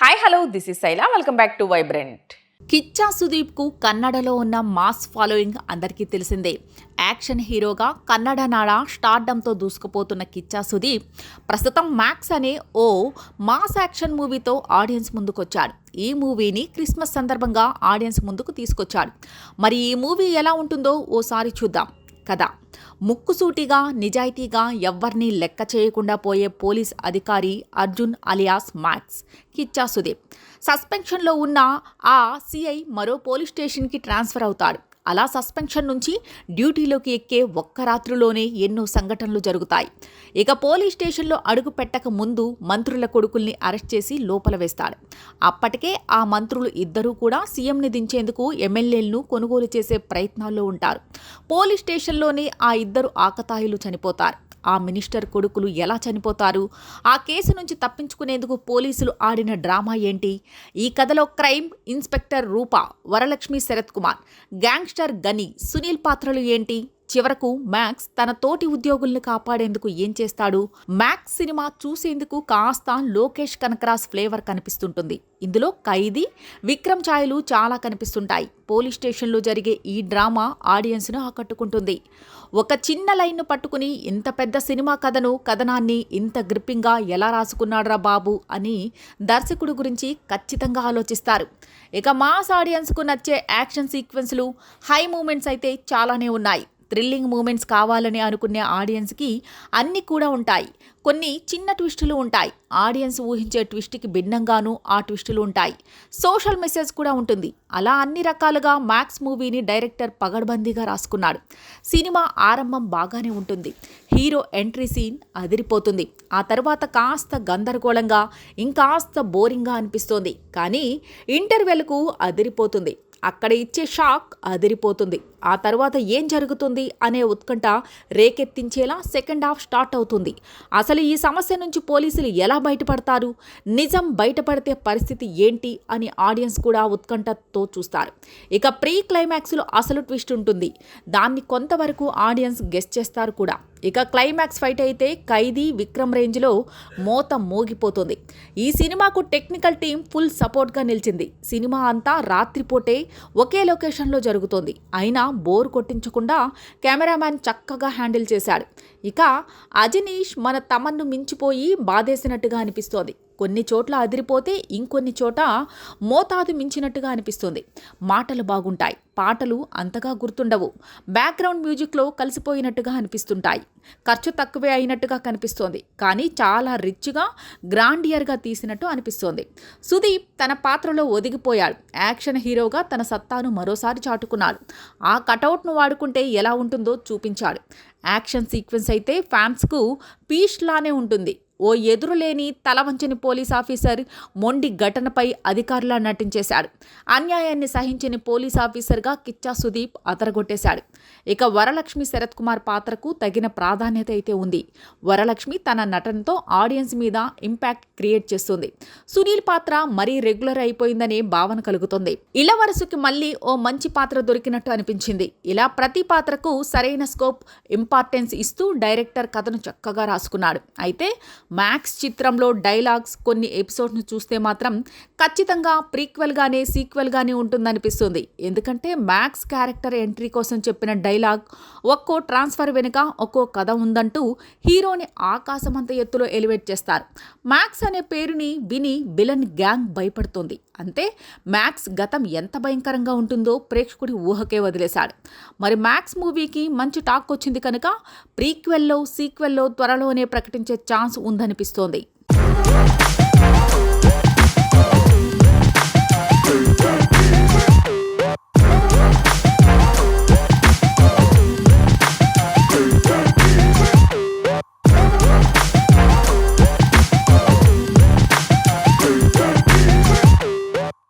Hi hello this is Shaila welcome back to Vibrant. Kichcha సుదీప్కు కన్నడలో ఉన్న మాస్ ఫాలోయింగ్ అందరికీ తెలిసిందే. యాక్షన్ హీరోగా కన్నడ నాడ స్టార్డమ్తో దూసుకుపోతున్న కిచ్చా సుదీప్ ప్రస్తుతం మ్యాక్స్ అనే ఓ మాస్ యాక్షన్ మూవీతో ఆడియన్స్ ముందుకొచ్చాడు. ఈ మూవీని క్రిస్మస్ సందర్భంగా ఆడియన్స్ ముందుకు తీసుకొచ్చాడు. మరి ఈ మూవీ ఎలా ఉంటుందో ఓసారి చూద్దాం కదా. ముక్కుసూటిగా నిజాయితీగా ఎవ్వరినీ లెక్క చేయకుండా పోయే పోలీస్ అధికారి అర్జున్ అలియాస్ మ్యాక్స్ కిచ్చా సుదీప్ సస్పెన్షన్లో ఉన్న ఆ సిఐ మరో పోలీస్ స్టేషన్కి ట్రాన్స్ఫర్ అవుతాడు. అలా సస్పెన్షన్ నుంచి డ్యూటీలోకి ఎక్కే ఒక్క రాత్రిలోనే ఎన్నో సంఘటనలు జరుగుతాయి. ఇక పోలీస్ స్టేషన్లో అడుగు పెట్టక ముందు మంత్రుల కొడుకుల్ని అరెస్ట్ చేసి లోపల వేస్తాడు. అప్పటికే ఆ మంత్రులు ఇద్దరూ కూడా సీఎంని దించేందుకు ఎమ్మెల్యేలను కొనుగోలు చేసే ప్రయత్నాల్లో ఉంటారు. పోలీస్ స్టేషన్లోనే ఆ ఇద్దరు ఆకతాయిలు చనిపోతారు. ఆ మినిస్టర్ కొడుకులు ఎలా చనిపోతారు? ఆ కేసు నుంచి తప్పించుకునేందుకు పోలీసులు ఆడిన డ్రామా ఏంటి? ఈ కథలో క్రైమ్ ఇన్స్పెక్టర్ రూపా, వరలక్ష్మి శరత్ కుమార్, గ్యాంగ్స్టర్ గని, సునీల్ పాత్రలు ఏంటి? చివరకు మ్యాక్స్ తన తోటి ఉద్యోగుల్ని కాపాడేందుకు ఏం చేస్తాడు? మ్యాక్స్ సినిమా చూసేందుకు కాస్త లోకేష్ కనకరాజ్ ఫ్లేవర్ కనిపిస్తుంటుంది. ఇందులో ఖైదీ, విక్రమ్ ఛాయలు చాలా కనిపిస్తుంటాయి. పోలీస్ స్టేషన్లో జరిగే ఈ డ్రామా ఆడియన్స్ను ఆకట్టుకుంటుంది. ఒక చిన్న లైన్ను పట్టుకుని ఇంత పెద్ద సినిమా కథనాన్ని ఇంత గ్రిప్పింగ్గా ఎలా రాసుకున్నాడ్రా బాబు అని దర్శకుడు గురించి ఖచ్చితంగా ఆలోచిస్తారు. ఇక మాస్ ఆడియన్స్కు నచ్చే యాక్షన్ సీక్వెన్స్లు, హై మూమెంట్స్ అయితే చాలానే ఉన్నాయి. థ్రిల్లింగ్ మూమెంట్స్ కావాలని అనుకునే ఆడియన్స్కి అన్నీ కూడా ఉంటాయి. కొన్ని చిన్న ట్విస్టులు ఉంటాయి. ఆడియన్స్ ఊహించే ట్విస్ట్కి భిన్నంగానూ ఆ ట్విస్టులు ఉంటాయి. సోషల్ మెసేజ్ కూడా ఉంటుంది. అలా అన్ని రకాలుగా మ్యాక్స్ మూవీని డైరెక్టర్ పగడ్బందీగా రాసుకున్నాడు. సినిమా ఆరంభం బాగానే ఉంటుంది. హీరో ఎంట్రీ సీన్ అదిరిపోతుంది. ఆ తర్వాత కాస్త గందరగోళంగా, ఇంకాస్త బోరింగ్గా అనిపిస్తోంది. కానీ ఇంటర్వెల్కు అదిరిపోతుంది. అక్కడ ఇచ్చే షాక్ అదిరిపోతుంది. ఆ తర్వాత ఏం జరుగుతుంది అనే ఉత్కంఠ రేకెత్తించేలా సెకండ్ హాఫ్ స్టార్ట్ అవుతుంది. అసలు ఈ సమస్య నుంచి పోలీసులు ఎలా బయటపడతారు? నిజం బయటపడితే పరిస్థితి ఏంటి అని ఆడియన్స్ కూడా ఉత్కంఠతో చూస్తారు. ఇక ప్రీ క్లైమాక్స్లో అసలు ట్విస్ట్ ఉంటుంది. దాన్ని కొంతవరకు ఆడియన్స్ గెస్ చేస్తారు కూడా. ఇక క్లైమాక్స్ ఫైట్ అయితే ఖైదీ, విక్రమ్ రేంజ్లో మోత మోగిపోతుంది. ఈ సినిమాకు టెక్నికల్ టీం ఫుల్ సపోర్ట్గా నిలిచింది. సినిమా అంతా రాత్రిపూటే ఒకే లొకేషన్లో జరుగుతోంది. అయినా బోర్ కొట్టించకుండా కెమెరామ్యాన్ చక్కగా హ్యాండిల్ చేశాడు. ఇక అజనీష్ మన తమన్ను మించిపోయి బాధేసినట్టుగా అనిపిస్తోంది. కొన్ని చోట్ల అదిరిపోతే ఇంకొన్ని చోట మోతాదు మించినట్టుగా అనిపిస్తుంది. మాటలు బాగుంటాయి, పాటలు అంతగా గుర్తుండవు. బ్యాక్గ్రౌండ్ మ్యూజిక్లో కలిసిపోయినట్టుగా అనిపిస్తుంటాయి. ఖర్చు తక్కువే అయినట్టుగా కనిపిస్తోంది. కానీ చాలా రిచ్గా, గ్రాండియర్గా తీసినట్టు అనిపిస్తోంది. సుదీప్ తన పాత్రలో ఒదిగిపోయాడు. యాక్షన్ హీరోగా తన సత్తాను మరోసారి చాటుకున్నాడు. ఆ కటౌట్ను వాడుకుంటే ఎలా ఉంటుందో చూపించాడు. యాక్షన్ సీక్వెన్స్ అయితే ఫ్యాన్స్కు పీష్లానే ఉంటుంది. ఓ ఎదురులేని తలవంచని పోలీస్ ఆఫీసర్ మొండి ఘటనపై అధికారులా నటించేశాడు. అన్యాయాన్ని సహించని పోలీస్ ఆఫీసర్గా కిచ్చా సుదీప్ అదరగొట్టేశాడు. ఇక వరలక్ష్మి శరత్ కుమార్ పాత్రకు తగిన ప్రాధాన్యత అయితే ఉంది. వరలక్ష్మి తన నటనతో ఆడియన్స్ మీద ఇంపాక్ట్ క్రియేట్ చేస్తుంది. సునీల్ పాత్ర మరీ రెగ్యులర్ అయిపోయిందనే భావన కలుగుతుంది. ఇలవరసుకి మళ్ళీ ఓ మంచి పాత్ర దొరికినట్టు అనిపించింది. ఇలా ప్రతి పాత్రకు సరైన స్కోప్, ఇంపార్టెన్స్ ఇస్తూ డైరెక్టర్ కథను చక్కగా రాసుకున్నాడు. అయితే మ్యాక్స్ చిత్రంలో డైలాగ్స్ కొన్ని ఎపిసోడ్ను చూస్తే మాత్రం ఖచ్చితంగా ప్రీక్వెల్గానే సీక్వెల్గానే ఉంటుందనిపిస్తుంది. ఎందుకంటే మ్యాక్స్ క్యారెక్టర్ ఎంట్రీ కోసం చెప్పిన డైలాగ్ ఒక్కో ట్రాన్స్ఫర్ వెనుక ఒక్కో కథ ఉందంటూ హీరోని ఆకాశమంత ఎత్తులో ఎలివేట్ చేస్తారు. మ్యాక్స్ అనే పేరుని విని విలన్ గ్యాంగ్ భయపడుతుంది. అంతే, మ్యాక్స్ గతం ఎంత భయంకరంగా ఉంటుందో ప్రేక్షకుడి ఊహకే వదిలేశాడు. మరి మ్యాక్స్ మూవీకి మంచి టాక్ వచ్చింది కనుక ప్రీక్వెల్లో, సీక్వెల్లో త్వరలోనే ప్రకటించే ఛాన్స్ ఉందనిపిస్తోంది.